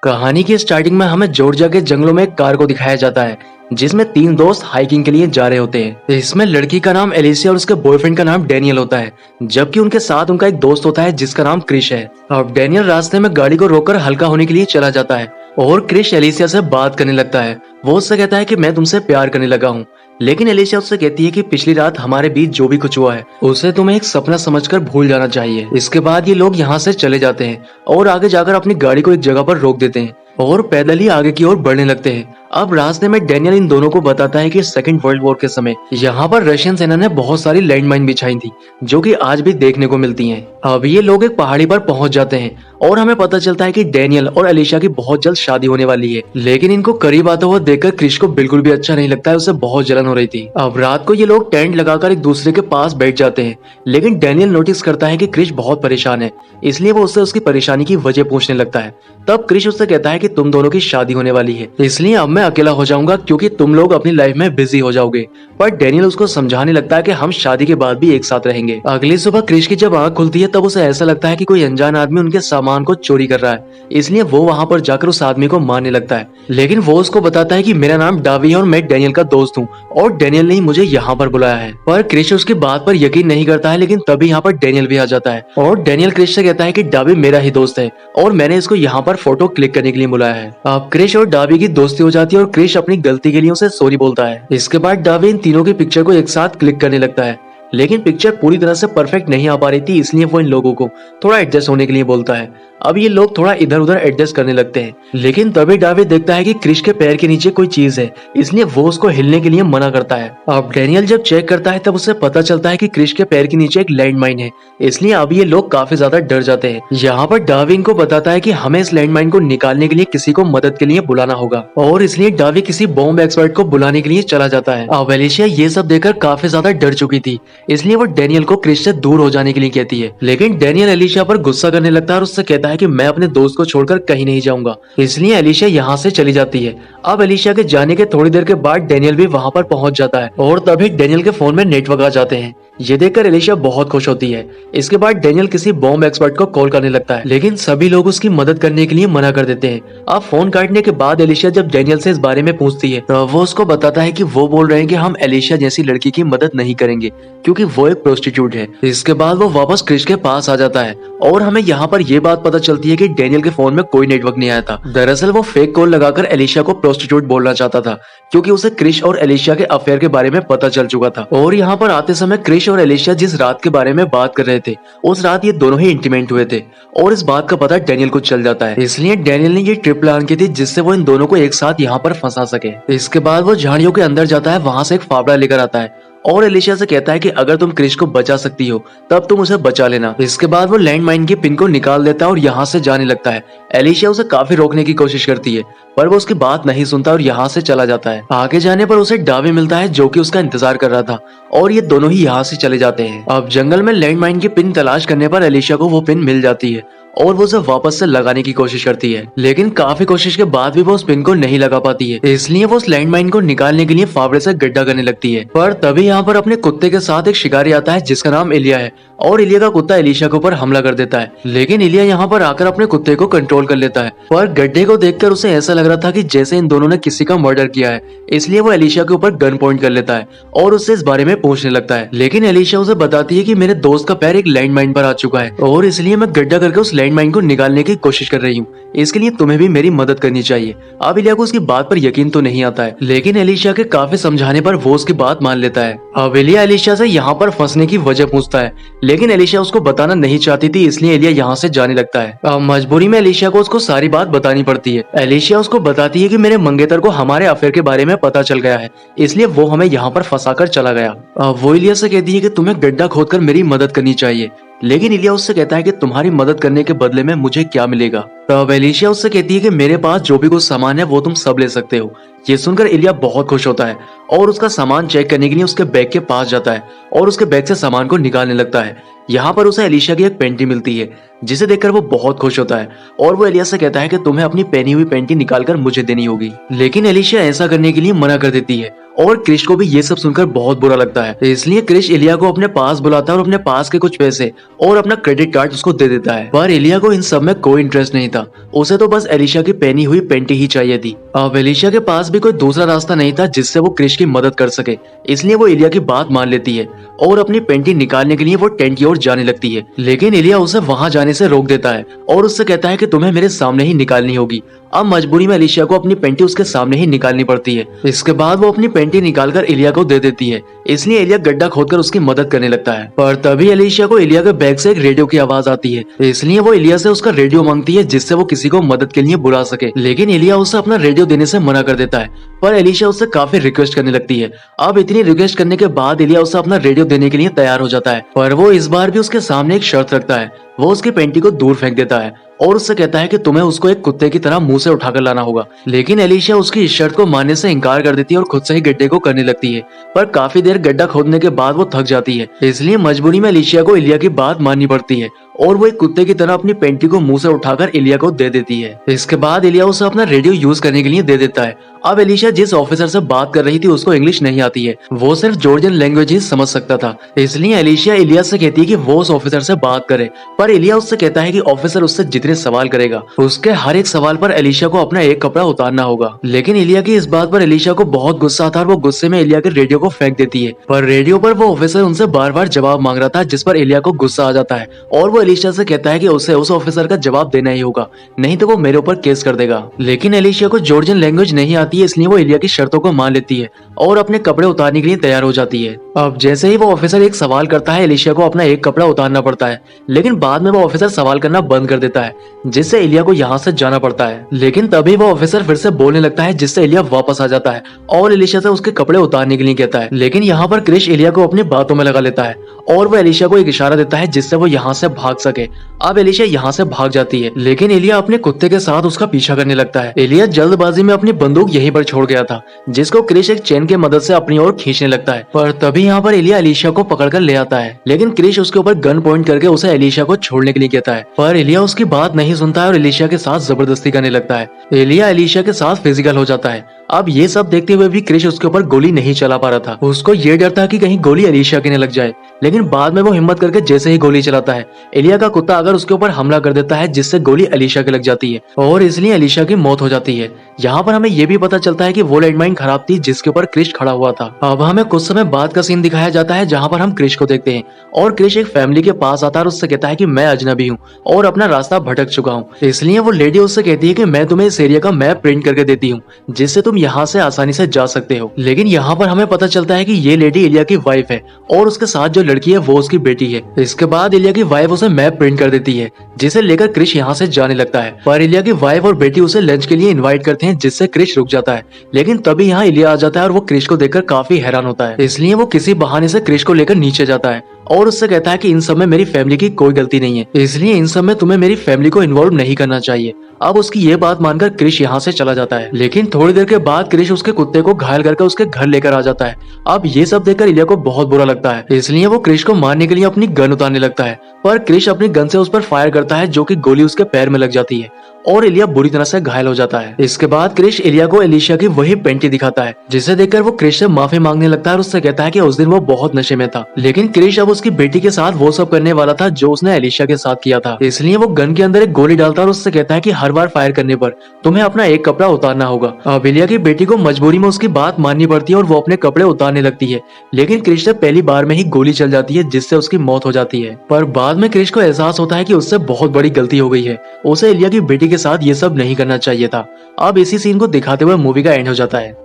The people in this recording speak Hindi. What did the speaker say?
कहानी की स्टार्टिंग में हमें जॉर्जिया के जंगलों में एक कार को दिखाया जाता है जिसमें तीन दोस्त हाइकिंग के लिए जा रहे होते हैं। इसमें लड़की का नाम एलिसिया और उसके बॉयफ्रेंड का नाम डैनियल होता है, जबकि उनके साथ उनका एक दोस्त होता है जिसका नाम क्रिश है। अब डैनियल रास्ते में गाड़ी को रोककर हल्का होने के लिए चला जाता है और क्रिश एलिसिया से बात करने लगता है। वो उससे कहता है कि मैं तुमसे प्यार करने लगा हूँ, लेकिन एलिसिया उससे कहती है कि पिछली रात हमारे बीच जो भी कुछ हुआ है उसे तुम्हें एक सपना समझकर भूल जाना चाहिए। इसके बाद ये लोग यहाँ से चले जाते हैं और आगे जाकर अपनी गाड़ी को एक जगह पर रोक देते हैं और पैदल ही आगे की ओर बढ़ने लगते हैं। अब रास्ते में डैनियल इन दोनों को बताता है कि सेकंड वर्ल्ड वॉर के समय यहाँ पर रशियन सेना ने बहुत सारी लैंडमाइन बिछाई थी जो कि आज भी देखने को मिलती हैं। अब ये लोग एक पहाड़ी पर पहुंच जाते हैं और हमें पता चलता है कि डैनियल और एलिशा की बहुत जल्द शादी होने वाली है, लेकिन इनको करीब आता हुआ देखकर क्रिश को बिल्कुल भी अच्छा नहीं लगता है, उसे बहुत जलन हो रही थी। अब रात को ये लोग टेंट लगाकर एक दूसरे के पास बैठ जाते हैं, लेकिन डैनियल नोटिस करता है कि क्रिश बहुत परेशान है, इसलिए वो उससे उसकी परेशानी की वजह पूछने लगता है। तब क्रिश उससे कहता है कि तुम दोनों की शादी होने वाली है, इसलिए अब मैं अकेला हो जाऊंगा क्योंकि तुम लोग अपनी लाइफ में बिजी हो जाओगे। पर डैनियल उसको समझाने लगता है कि हम शादी के बाद भी एक साथ रहेंगे। अगली सुबह क्रिश की जब आंख खुलती है तब उसे ऐसा लगता है कि कोई अनजान आदमी उनके सामान को चोरी कर रहा है, इसलिए वो वहां पर जाकर उस आदमी को मारने लगता है। लेकिन वो उसको बताता है कि मेरा नाम डावी है और मैं डैनियल का दोस्त हूँ और डैनियल ने मुझे यहाँ पर बुलाया है। पर क्रिश उसकी बात पर यकीन नहीं करता है, लेकिन तभी यहाँ पर डैनियल भी आ जाता है और डैनियल क्रिश से कहता है कि डावी मेरा ही दोस्त है और मैंने इसको यहाँ पर फोटो क्लिक करने के लिए बुलाया है। अब क्रिश और डावी की दोस्ती हो जाती है और क्रिश अपनी गलती के लिए उसे सॉरी बोलता है। इसके बाद डावी इन तीनों की पिक्चर को एक साथ क्लिक करने लगता है, लेकिन पिक्चर पूरी तरह से परफेक्ट नहीं आ पा रही थी, इसलिए वो इन लोगों को थोड़ा एडजस्ट होने के लिए बोलता है। अब ये लोग थोड़ा इधर उधर एडजस्ट करने लगते हैं, लेकिन तभी डावी देखता है कि क्रिश के पैर के नीचे कोई चीज है, इसलिए वो उसको हिलने के लिए मना करता है। अब डैनियल जब चेक करता है तब उसे पता चलता है कि क्रिश के पैर के नीचे एक लैंडमाइन है, इसलिए अब ये लोग काफी ज्यादा डर जाते हैं। यहाँ पर डावी इनको बताता है कि हमें इस लैंडमाइन को निकालने के लिए किसी को मदद के लिए बुलाना होगा और इसलिए डावी किसी बॉम्ब एक्सपर्ट को बुलाने के लिए चला जाता है। अब एलिशिया ये सब देखकर काफी ज्यादा डर चुकी थी, इसलिए वो डैनियल को क्रिश से दूर हो जाने के लिए कहती है, लेकिन डैनियल एलिशिया पर गुस्सा करने लगता है और उससे कहता है कि मैं अपने दोस्त को छोड़कर कहीं नहीं जाऊंगा, इसलिए एलिशिया यहाँ से चली जाती है। अब एलिशिया के जाने के थोड़ी देर के बाद डैनियल भी वहाँ पर पहुंच जाता है और तभी डैनियल के फोन में नेटवर्क आ जाते हैं। ये देखकर एलिशिया बहुत खुश होती है। इसके बाद डैनियल किसी बॉम्ब एक्सपर्ट को कॉल करने लगता है, लेकिन सभी लोग उसकी मदद करने के लिए मना कर देते हैं। अब फोन काटने के बाद एलिशिया जब डैनियल से इस बारे में पूछती है तो वो उसको बताता है कि वो बोल रहे हैं कि हम एलिशिया जैसी लड़की की मदद नहीं करेंगे क्योंकि वो एक प्रोस्टिट्यूट है। इसके बाद वो वापस क्रिश के पास आ जाता है और हमें यहाँ पर ये बात पता चलती है कि डैनियल के फोन में कोई नेटवर्क नहीं आया था। दरअसल वो फेक कॉल लगाकर एलिशिया को प्रोस्टिट्यूट बोलना चाहता था क्योंकि उसे क्रिश और एलिशिया के अफेयर के बारे में पता चल चुका था। और यहाँ पर आते समय क्रिश और एलिशिया जिस रात के बारे में बात कर रहे थे उस रात ये दोनों ही इंटीमेट हुए थे और इस बात का पता डैनियल को चल जाता है, इसलिए डैनियल ने ये ट्रिप प्लान की थी जिससे वो इन दोनों को एक साथ यहाँ पर फंसा सके। इसके बाद वो झाड़ियों के अंदर जाता है, वहां से एक फावड़ा लेकर आता है और एलिशिया से कहता है कि अगर तुम क्रिश को बचा सकती हो तब तुम उसे बचा लेना। इसके बाद वो लैंडमाइन की पिन को निकाल देता है और यहाँ से जाने लगता है। एलिशिया उसे काफी रोकने की कोशिश करती है पर वो उसकी बात नहीं सुनता और यहाँ से चला जाता है। आगे जाने पर उसे डावी मिलता है जो कि उसका इंतजार कर रहा था और ये दोनों ही यहाँ से चले जाते हैं। अब जंगल में लैंडमाइन की पिन तलाश करने पर एलिशिया को वो पिन मिल जाती है और वो उसे वापस से लगाने की कोशिश करती है, लेकिन काफी कोशिश के बाद भी वो उस पिन को नहीं लगा पाती है, इसलिए वो उस लैंडमाइन को निकालने के लिए फावड़े से गड्ढा करने लगती है। पर तभी यहाँ पर अपने कुत्ते के साथ एक शिकारी आता है जिसका नाम इलिया है और इलिया का कुत्ता एलिशिया के ऊपर हमला कर देता है, लेकिन इलिया यहाँ पर आकर अपने कुत्ते को कंट्रोल कर लेता है। पर गड्ढे को देखकर उसे ऐसा लग रहा था कि जैसे इन दोनों ने किसी का मर्डर किया है, इसलिए वो एलिशिया के ऊपर गन पॉइंट कर लेता है और उससे इस बारे में पूछने लगता है। लेकिन एलिशिया उसे बताती है कि मेरे दोस्त का पैर एक लैंडमाइन पर आ चुका है और इसलिए मैं गड्ढा करके उस लैंडमाइन को निकालने की कोशिश कर रही हूँ, इसके लिए तुम्हें भी मेरी मदद करनी चाहिए। अब इलिया को उसकी बात पर यकीन तो नहीं आता है, लेकिन एलिशिया के काफी समझाने पर वो उसकी बात मान लेता है। अब इलिया एलिशिया से यहाँ पर फंसने की वजह पूछता है, लेकिन एलिशिया उसको बताना नहीं चाहती थी, इसलिए इलिया यहाँ से जाने लगता है। अब मजबूरी में एलिशिया को उसको सारी बात बतानी पड़ती है। एलिशिया उसको बताती है कि मेरे मंगेतर को हमारे अफेयर के बारे में पता चल गया है, इसलिए वो हमें यहाँ पर फंसा कर चला गया। अब वो इलिया से कहती है कि तुम्हें गड्ढा खोदकर मेरी मदद करनी चाहिए, लेकिन इलिया उससे कहता है कि तुम्हारी मदद करने के बदले में मुझे क्या मिलेगा। तब एलिशिया उससे कहती है कि मेरे पास जो भी कुछ सामान है वो तुम सब ले सकते हो। ये सुनकर इलिया बहुत खुश होता है और उसका सामान चेक करने के लिए उसके बैग के पास जाता है और उसके बैग से सामान को निकालने लगता है। यहाँ पर उसे एलिशिया की एक पेंटी मिलती है जिसे देखकर वो बहुत खुश होता है और वो एलिया से कहता है कि तुम्हें अपनी पहनी हुई पेंटी निकालकर मुझे देनी होगी, लेकिन एलिशिया ऐसा करने के लिए मना कर देती है और क्रिश को भी ये सब सुनकर बहुत बुरा लगता है, इसलिए क्रिश इलिया को अपने पास बुलाता है और अपने पास के कुछ पैसे और अपना क्रेडिट कार्ड उसको दे देता है। पर इलिया को इन सब में कोई इंटरेस्ट नहीं था। था, उसे तो बस एलिशा की पहनी हुई पेंटी ही चाहिए थी। अब एलिशा के पास भी कोई दूसरा रास्ता नहीं था जिससे वो क्रिश की मदद कर सके, इसलिए वो इलिया की बात मान लेती है और अपनी पेंटी निकालने के लिए वो टेंट की ओर जाने लगती है। लेकिन इलिया उसे वहां जाने से रोक देता है और उससे कहता है कि तुम्हें मेरे सामने ही निकालनी होगी। अब मजबूरी में एलिशा को अपनी पेंटी उसके सामने ही निकालनी पड़ती है। इसके बाद वो अपनी पेंटी निकालकर इलिया को दे देती है, इसलिए इलिया गड्ढा खोदकर उसकी मदद करने लगता है। पर तभी एलिशा को इलिया के बैग से एक रेडियो की आवाज आती है, इसलिए वो इलिया से उसका रेडियो मांगती है जिससे वो किसी को मदद के लिए बुला सके। लेकिन इलिया उसे अपना रेडियो देने से मना कर देता है, पर एलिशा उससे काफी रिक्वेस्ट करने लगती है। अब इतनी रिक्वेस्ट करने के बाद इलिया उसे अपना रेडियो देने के लिए तैयार हो जाता है, पर वो इस बार भी उसके सामने एक शर्त रखता है। वो उसकी पेंटी को दूर फेंक देता है और उससे कहता है कि तुम्हें उसको एक कुत्ते की तरह मुंह से उठाकर लाना होगा। लेकिन एलिशा उसकी इस शर्त को मानने से इनकार कर देती है और खुद से ही गड्ढे को करने लगती है। पर काफी देर गड्ढा खोदने के बाद वो थक जाती है, इसलिए मजबूरी में एलिशा को इलिया की बात माननी पड़ती है और वो एक कुत्ते की तरह अपनी पेंटी को मुंह से उठाकर इलिया को दे देती है। इसके बाद इलिया उसे अपना रेडियो यूज करने के लिए दे देता है। अब एलिशा जिस ऑफिसर से बात कर रही थी उसको इंग्लिश नहीं आती है, वो सिर्फ जॉर्जियन लैंग्वेज ही समझ सकता था, इसलिए एलिशा इलिया से कहती है कि वो उस ऑफिसर से बात करे। पर इलिया उससे कहता है कि ऑफिसर उससे जितने सवाल करेगा उसके हर एक सवाल पर एलिशा को अपना एक कपड़ा उतारना होगा। लेकिन इलिया की इस बात पर एलिशा को बहुत गुस्सा आता है और वो गुस्से में इलिया के रेडियो को फेंक देती है। पर रेडियो पर वो ऑफिसर उनसे बार बार जवाब मांग रहा था, जिस पर इलिया को गुस्सा आ जाता है और वो एलिशा से कहता है कि उसे उस ऑफिसर का जवाब देना ही होगा, नहीं तो वो मेरे ऊपर केस कर देगा। लेकिन एलिशा को जॉर्जियन लैंग्वेज नहीं आती है, इसलिए वो इलिया की शर्तों को मान लेती है और अपने कपड़े उतारने के लिए तैयार हो जाती है। अब जैसे ही वो ऑफिसर एक सवाल करता है, एलिशा को अपना एक कपड़ा उतारना पड़ता है, लेकिन बाद में वो ऑफिसर सवाल करना बंद कर देता है, जिससे इलिया को यहाँ से जाना पड़ता है। लेकिन तभी वो ऑफिसर फिर से बोलने लगता है, जिससे इलिया वापस आ जाता है और एलिशा से उसके कपड़े उतारने के लिए कहता है। लेकिन यहाँ पर क्रिश इलिया को अपनी बातों में लगा लेता है और वो एलिशा को एक इशारा देता है जिससे वो यहाँ से भाग सके। अब एलिशा यहाँ से भाग जाती है, लेकिन इलिया अपने कुत्ते के साथ उसका पीछा करने लगता है। इलिया जल्दबाजी में अपनी बंदूक यहीं पर छोड़ गया था, जिसको क्रिश एक चेन की मदद से अपनी ओर खींचने लगता है। पर तभी यहाँ पर इलिया एलिशा को पकड़कर ले आता है, लेकिन क्रिश उसके ऊपर गन पॉइंट करके उसे एलिशा को छोड़ने के लिए कहता है। पर इलिया उसकी बात नहीं सुनता है और एलिशा के साथ जबरदस्ती करने लगता है। इलिया एलिशा के साथ फिजिकल हो जाता है। अब ये सब देखते हुए भी क्रिश उसके ऊपर गोली नहीं चला पा रहा था। उसको ये डर था कि कहीं गोली एलिशा के न लग जाए, लेकिन बाद में वो हिम्मत करके जैसे ही गोली चलाता है, एलिया का कुत्ता अगर उसके ऊपर हमला कर देता है, जिससे गोली एलिशा के लग जाती है और इसलिए एलिशा की मौत हो जाती है। यहाँ पर हमें ये भी पता चलता है कि वो लैंडमाइन खराब थी जिसके ऊपर क्रिश खड़ा हुआ था। अब हमें कुछ समय बाद का सीन दिखाया जाता है जहाँ पर हम क्रिश को देखते हैं और क्रिश एक फैमिली के पास आता है और उससे कहता है कि मैं अजनबी हूँ और अपना रास्ता भटक चुका हूँ, इसलिए वो लेडी उससे कहती है कि मैं तुम्हें इस एरिया का मैप प्रिंट करके देती हूँ जिससे तुम यहाँ से आसानी से जा सकते हो। लेकिन यहाँ पर हमें पता चलता है कि ये लेडी इलिया की वाइफ है और उसके साथ जो लड़की है वो उसकी बेटी है। इसके बाद इलिया की वाइफ उसे मैप प्रिंट कर देती है, जिसे लेकर क्रिश यहाँ से जाने लगता है। पर इलिया की वाइफ और बेटी उसे लंच के लिए इनवाइट करते हैं, जिससे क्रिश रुक जाता है। लेकिन तभी यहाँ इलिया आ जाता है और वो क्रिश को देखकर काफी हैरान होता है, इसलिए वो किसी बहाने से क्रिश को लेकर नीचे जाता है और उससे कहता है कि इन सब में मेरी फैमिली की कोई गलती नहीं है, इसलिए इन सब में तुम्हें मेरी फैमिली को इन्वॉल्व नहीं करना चाहिए। अब उसकी ये बात मानकर क्रिश यहाँ से चला जाता है। लेकिन थोड़ी देर के बाद क्रिश उसके कुत्ते को घायल करके उसके घर लेकर आ जाता है। अब ये सब देखकर इलिया को बहुत बुरा लगता है, इसलिए वो क्रिश को मारने के लिए अपनी गन उतारने लगता है। पर क्रिश अपनी गन से उस पर फायर करता है, जो कि गोली उसके पैर में लग जाती है और इलिया बुरी तरह से घायल हो जाता है। इसके बाद क्रिश इलिया को एलिशा की वही पेंटी दिखाता है, जिसे देखकर वो क्रिश से माफी मांगने लगता है और उससे कहता है कि उस दिन वो बहुत नशे में था। लेकिन क्रिश अब उसकी बेटी के साथ वो सब करने वाला था जो उसने एलिशा के साथ किया था, इसलिए वो गन के अंदर एक गोली डालता है और उससे कहता है कि हर बार फायर करने पर तुम्हें अपना एक कपड़ा उतारना होगा। अब इलिया की बेटी को मजबूरी में उसकी बात माननी पड़ती है और वो अपने कपड़े उतारने लगती है, लेकिन क्रिश से पहली बार में ही गोली चल जाती है, जिससे उसकी मौत हो जाती है। पर बाद में क्रिश को एहसास होता है कि उससे बहुत बड़ी गलती हो गई है, उसे इलिया की बेटी के साथ ये सब नहीं करना चाहिए था। अब इसी सीन को दिखाते हुए मूवी का एंड हो जाता है।